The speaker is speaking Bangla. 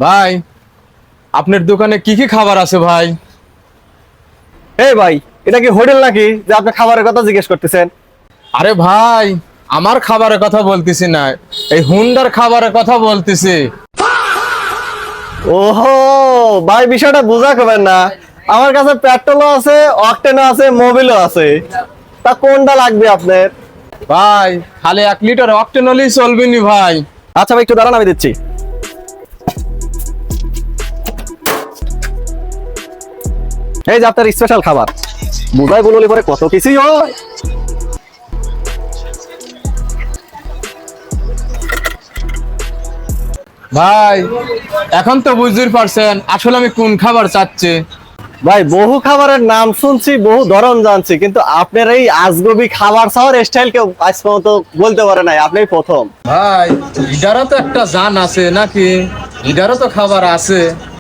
ভাই, আপনার দোকানে কি কি খাবার আছে ভাই? এই ভাই, এটা কি হোটেল নাকি যে আপনি খাবারের কথা জিজ্ঞেস করতেছেন? আরে ভাই, আমার খাবারের কথা বলতেছি না, এই হুন্ডার খাবারের কথা বলতেছি। ওহো ভাই, বিষয়টা বুঝা করবেন না। আমার কাছে পেট্রোলও আছে, অকটেনও আছে, মোবিলও আছে। তা কোনটা লাগবে আপনার? ভাই, খালি 1 লিটার অকটেন হলেই চলবে নি ভাই। আচ্ছা ভাই, একটু দাঁড়ান, আমি দিচ্ছি। এই যে আপনার স্পেশাল খাবার। বুঝাই বললি পরে কত কিছুই হয়। ভাই, এখন তো বুঝতেই পারছেন আসলে আমি কোন খাবার চাচ্ছি। ভাই, বহু খাবারের নাম শুনছি, বহু ধরন জানছি, কিন্তু আপনার এই আজগবি খাবার খাওয়ার স্টাইল কেউ আজ পর্যন্ত বলতে পারে নাই, আপনিই প্রথম। ভাই, ইডারও তো একটা জান আছে নাকি? ইডারও তো খাবার আছে।